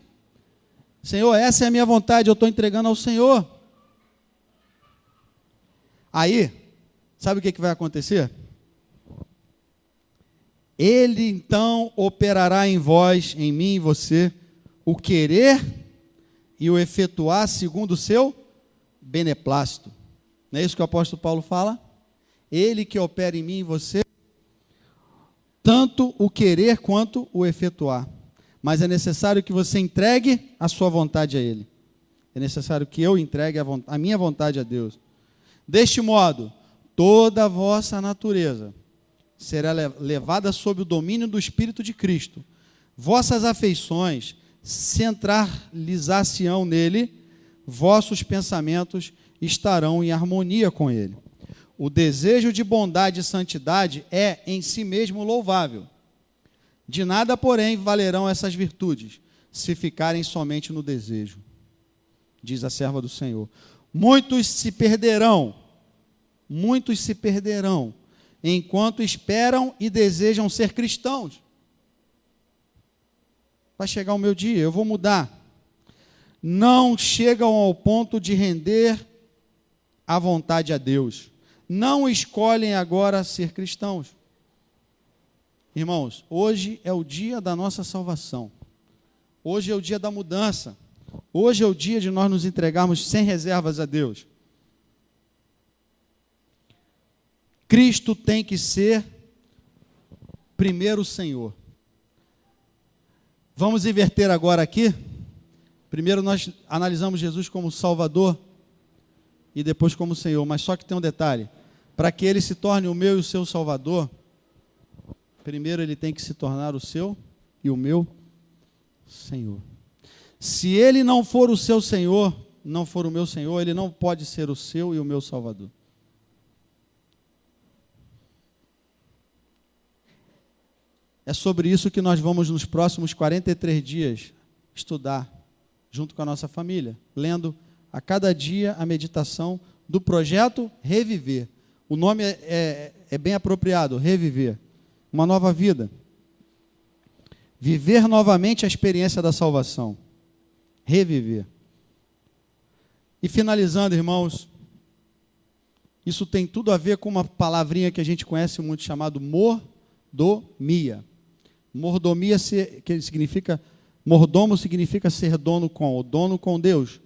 Senhor, essa é a minha vontade, eu estou entregando ao Senhor. Aí, sabe o que vai acontecer? Ele então operará em vós, em mim e você, o querer e o efetuar segundo o seu beneplácito. Não é isso que o apóstolo Paulo fala? Ele que opera em mim e você, tanto o querer quanto o efetuar. Mas é necessário que você entregue a sua vontade a Ele. É necessário que eu entregue a minha vontade a Deus. Deste modo, toda a vossa natureza será levada sob o domínio do Espírito de Cristo. Vossas afeições centralizar-se-ão nele, vossos pensamentos estarão em harmonia com ele. O desejo de bondade e santidade é em si mesmo louvável. De nada, porém, valerão essas virtudes, se ficarem somente no desejo, diz a serva do Senhor. Muitos se perderão, enquanto esperam e desejam ser cristãos. Vai chegar o meu dia, eu vou mudar. Não chegam ao ponto de render a vontade a Deus. Não escolhem agora ser cristãos. Irmãos, hoje é o dia da nossa salvação. Hoje é o dia da mudança. Hoje é o dia de nós nos entregarmos sem reservas a Deus. Cristo tem que ser primeiro o Senhor. Vamos inverter agora aqui. Primeiro nós analisamos Jesus como Salvador e depois como Senhor. Mas só que tem um detalhe. Para que Ele se torne o meu e o seu Salvador, primeiro Ele tem que se tornar o seu e o meu Senhor. Se Ele não for o seu Senhor, não for o meu Senhor, Ele não pode ser o seu e o meu Salvador. É sobre isso que nós vamos nos próximos 43 dias estudar, junto com a nossa família, lendo a cada dia a meditação do projeto Reviver. O nome é bem apropriado, Reviver. Uma nova vida. Viver novamente a experiência da salvação. Reviver. E finalizando, irmãos, isso tem tudo a ver com uma palavrinha que a gente conhece muito, chamado mordomia. Mordomia, que significa, mordomo significa ser dono com, o dono com Deus.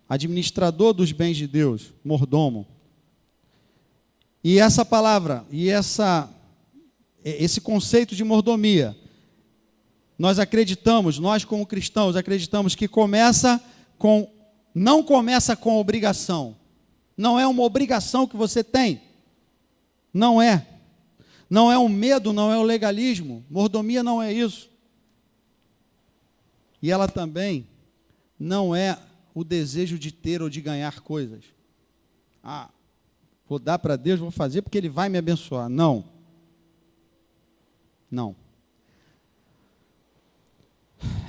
Administrador dos bens de Deus, mordomo. E essa palavra, esse conceito de mordomia, nós acreditamos, nós como cristãos, acreditamos que não começa com obrigação. Não é uma obrigação que você tem. Não é. Não é um medo, não é o legalismo. Mordomia não é isso. E ela também não é o desejo de ter ou de ganhar coisas. Vou dar para Deus, vou fazer porque Ele vai me abençoar. Não. Não.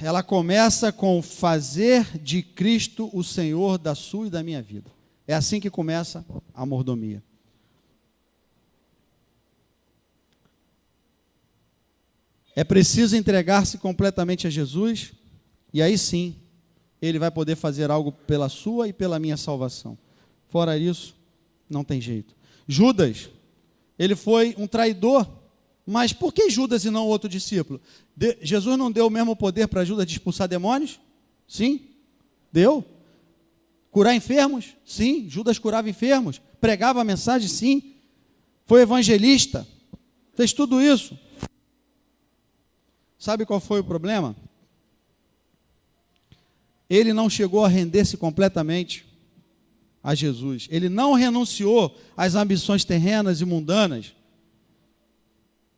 Ela começa com fazer de Cristo o Senhor da sua e da minha vida. É assim que começa a mordomia. É preciso entregar-se completamente a Jesus, e aí sim, Ele vai poder fazer algo pela sua e pela minha salvação. Fora isso, não tem jeito. Judas, ele foi um traidor, mas por que Judas e não outro discípulo? Jesus não deu o mesmo poder para Judas de expulsar demônios? Sim, deu. Curar enfermos? Sim, Judas curava enfermos. Pregava a mensagem? Sim. Foi evangelista, fez tudo isso. Sabe qual foi o problema? Ele não chegou a render-se completamente a Jesus. Ele não renunciou às ambições terrenas e mundanas.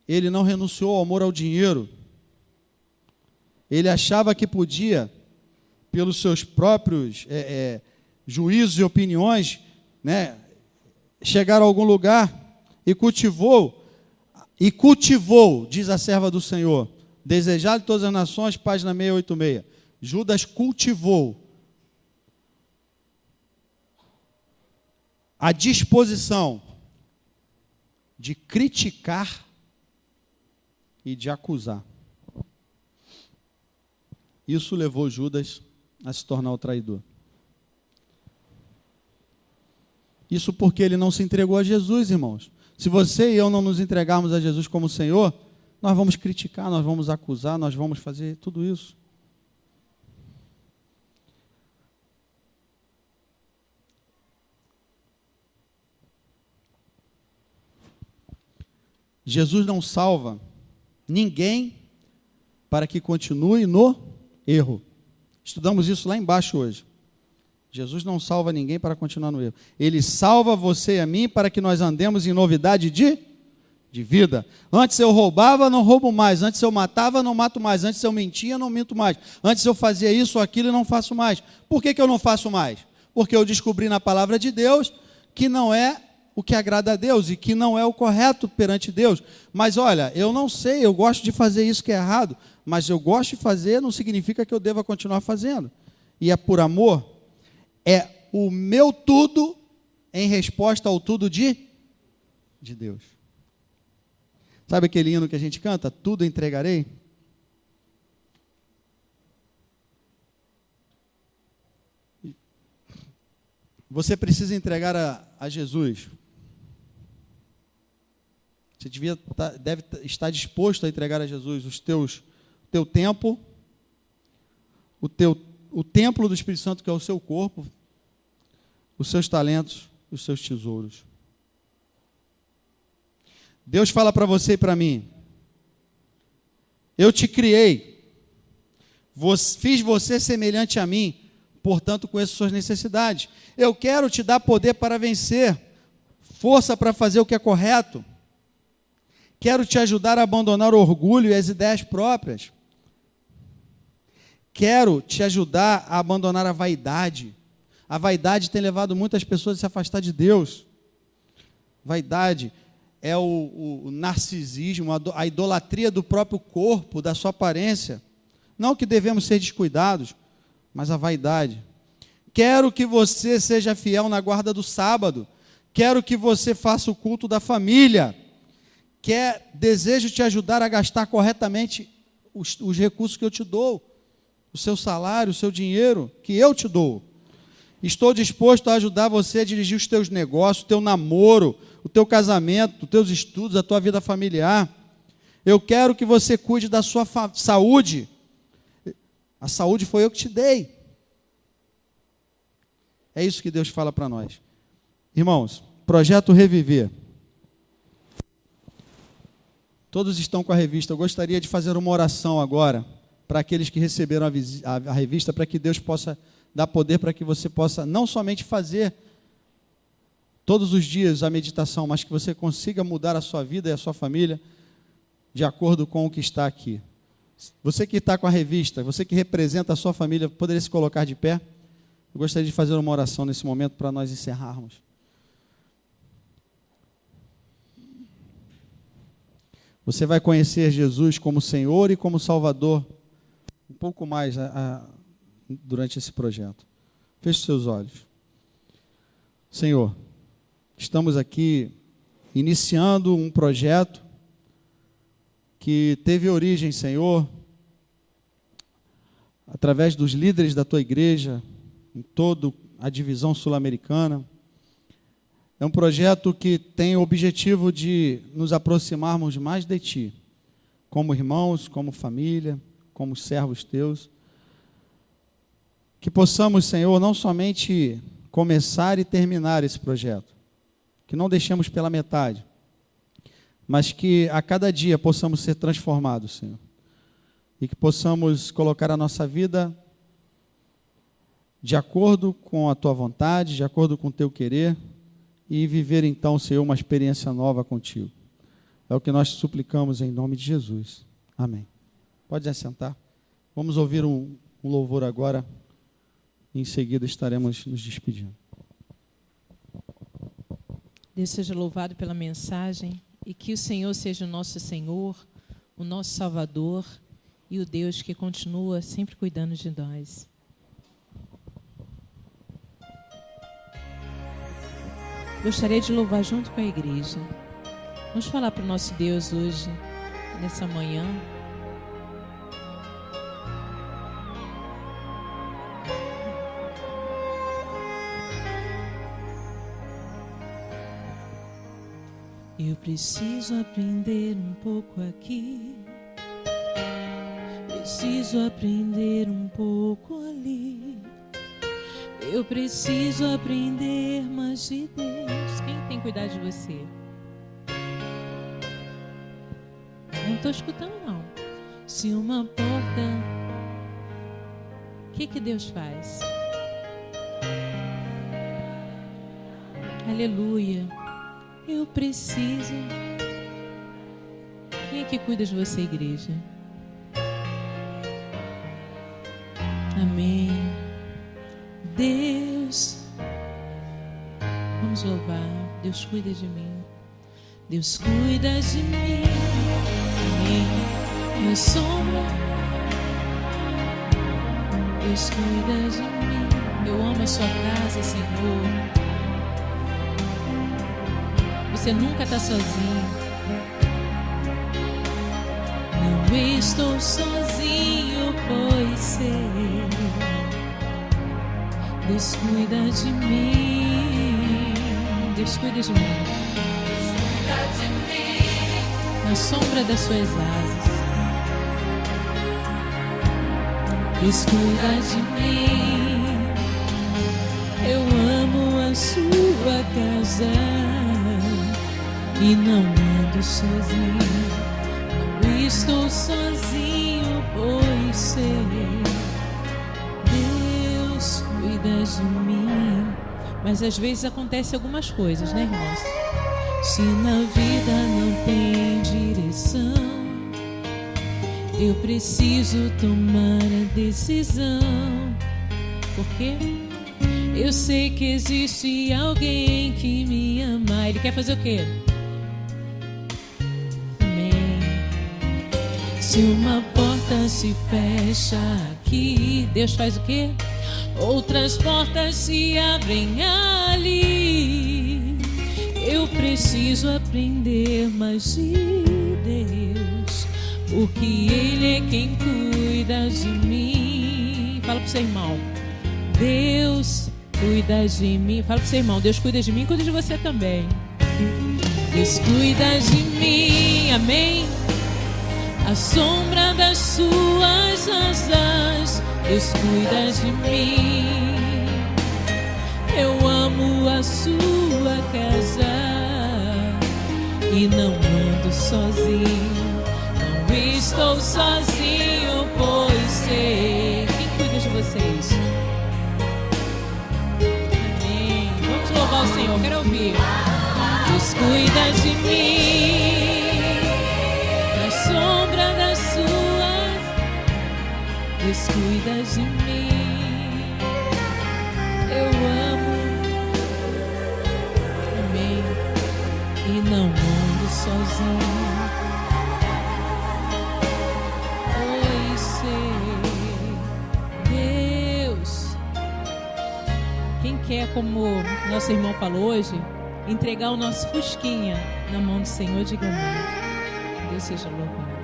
Ele não renunciou ao amor ao dinheiro. Ele achava que podia, pelos seus próprios juízos e opiniões, né, chegar a algum lugar e cultivou, diz a serva do Senhor, desejado de todas as nações, página 686. Judas cultivou a disposição de criticar e de acusar. Isso levou Judas a se tornar o traidor. Isso porque ele não se entregou a Jesus, irmãos. Se você e eu não nos entregarmos a Jesus como Senhor, nós vamos criticar, nós vamos acusar, nós vamos fazer tudo isso. Jesus não salva ninguém para que continue no erro. Estudamos isso lá embaixo hoje. Jesus não salva ninguém para continuar no erro. Ele salva você e a mim para que nós andemos em novidade de vida. Antes eu roubava, não roubo mais. Antes eu matava, não mato mais. Antes eu mentia, não minto mais. Antes eu fazia isso ou aquilo e não faço mais. Por que eu não faço mais? Porque eu descobri na palavra de Deus que não é o que agrada a Deus e que não é o correto perante Deus. Mas olha, eu não sei, eu gosto de fazer isso que é errado, mas eu gosto de fazer não significa que eu deva continuar fazendo. E é por amor, é o meu tudo em resposta ao tudo de Deus. Sabe aquele hino que a gente canta? Tudo entregarei? Você precisa entregar a Jesus. Você deve estar disposto a entregar a Jesus o teu tempo, o templo do Espírito Santo, que é o seu corpo, os seus talentos, os seus tesouros. Deus fala para você e para mim: eu te criei, fiz você semelhante a mim, portanto conheço suas necessidades. Eu quero te dar poder para vencer, força para fazer o que é correto. Quero te ajudar a abandonar o orgulho e as ideias próprias. Quero te ajudar a abandonar a vaidade. A vaidade tem levado muitas pessoas a se afastar de Deus. Vaidade é o narcisismo, a idolatria do próprio corpo, da sua aparência. Não que devemos ser descuidados, mas a vaidade. Quero que você seja fiel na guarda do sábado. Quero que você faça o culto da família. Desejo te ajudar a gastar corretamente os recursos que eu te dou, o seu salário, o seu dinheiro que eu te dou. Estou disposto a ajudar você a dirigir os teus negócios, o teu namoro, o teu casamento, os teus estudos, a tua vida familiar. Eu quero que você cuide da sua saúde. A saúde foi eu que te dei. É isso que Deus fala para nós. Irmãos, Projeto Reviver. Todos estão com a revista. Eu gostaria de fazer uma oração agora para aqueles que receberam a revista, para que Deus possa dar poder para que você possa não somente fazer todos os dias a meditação, mas que você consiga mudar a sua vida e a sua família de acordo com o que está aqui. Você que está com a revista, você que representa a sua família, poderia se colocar de pé? Eu gostaria de fazer uma oração nesse momento para nós encerrarmos. Você vai conhecer Jesus como Senhor e como Salvador um pouco mais durante esse projeto. Feche os seus olhos. Senhor, estamos aqui iniciando um projeto que teve origem, Senhor, através dos líderes da Tua igreja, em toda a divisão sul-americana. É um projeto que tem o objetivo de nos aproximarmos mais de Ti, como irmãos, como família, como servos Teus. Que possamos, Senhor, não somente começar e terminar esse projeto, que não deixemos pela metade, mas que a cada dia possamos ser transformados, Senhor, e que possamos colocar a nossa vida de acordo com a Tua vontade, de acordo com o Teu querer, e viver então, Senhor, uma experiência nova contigo. É o que nós suplicamos em nome de Jesus. Amém. Pode assentar. Vamos ouvir um louvor agora. Em seguida estaremos nos despedindo. Deus seja louvado pela mensagem e que o Senhor seja o nosso Senhor, o nosso Salvador e o Deus que continua sempre cuidando de nós. Gostaria de louvar junto com a igreja. Vamos falar para o nosso Deus hoje, nessa manhã. Eu preciso aprender um pouco aqui, preciso aprender um pouco ali. Eu preciso aprender mais de Deus. Quem tem cuidado de você? Não estou escutando, não. Se uma porta, o que Deus faz? Aleluia. Eu preciso. Quem é que cuida de você, igreja? Amém. Deus, vamos louvar. Deus cuida de mim. Deus cuida de mim. Amém. Meu sombra. Deus cuida de mim. Eu amo a sua casa, Senhor. Você nunca está sozinho. Não estou sozinho, pois sei. Deus cuida de mim. Deus cuida de mim. Deus cuida de mim. Na sombra das suas asas. Deus cuida de mim. Eu amo a sua casa e não ando sozinho. Não estou sozinho, pois sei. De mim. Mas às vezes acontecem algumas coisas, né, irmãos? Se na vida não tem direção, eu preciso tomar a decisão. Porque eu sei que existe alguém que me ama. Ele quer fazer o quê? Amém. Se uma porta se fecha aqui, Deus faz o quê? Outras portas se abrem ali. Eu preciso aprender mais de Deus, porque Ele é quem cuida de mim. Fala pro seu irmão: Deus cuida de mim. Fala pro seu irmão: Deus cuida de mim, cuida de você também. Deus cuida de mim, amém. A sombra das suas asas, Deus cuida de mim. Eu amo a sua casa e não ando sozinho. Não estou sozinho, pois sei. Quem cuida de vocês? Amém. Vamos louvar o Senhor, quero ouvir. Deus cuida de mim. Na sombra das suas, Deus cuida de mim. Eu amo, amém. E não ando sozinho. como nosso irmão falou hoje, entregar o nosso fusquinha na mão do Senhor, diga amém. Deus seja louvado.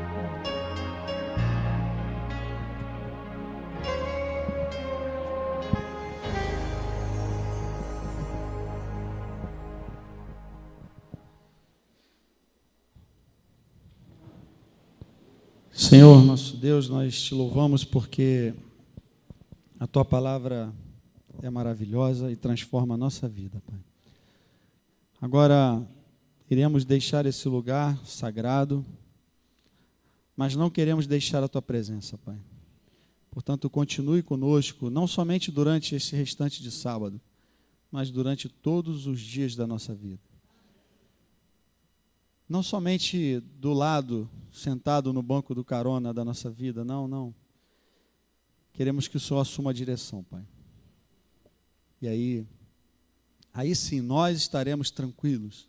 Senhor, nosso Deus, nós te louvamos porque a Tua palavra é maravilhosa e transforma a nossa vida, Pai. Agora, iremos deixar esse lugar sagrado, mas não queremos deixar a Tua presença, Pai. Portanto, continue conosco, não somente durante esse restante de sábado, mas durante todos os dias da nossa vida. Não somente do lado, sentado no banco do carona da nossa vida, não. Queremos que o Senhor assuma a direção, Pai. E aí sim, nós estaremos tranquilos,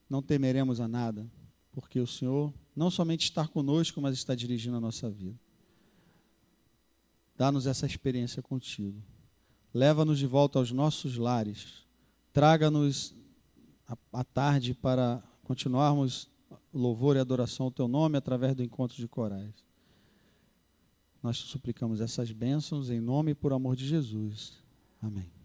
não temeremos a nada, porque o Senhor não somente está conosco, mas está dirigindo a nossa vida. Dá-nos essa experiência contigo. Leva-nos de volta aos nossos lares. Traga-nos à tarde para continuarmos louvor e adoração ao Teu nome através do encontro de corais. Nós te suplicamos essas bênçãos em nome e por amor de Jesus. Amém.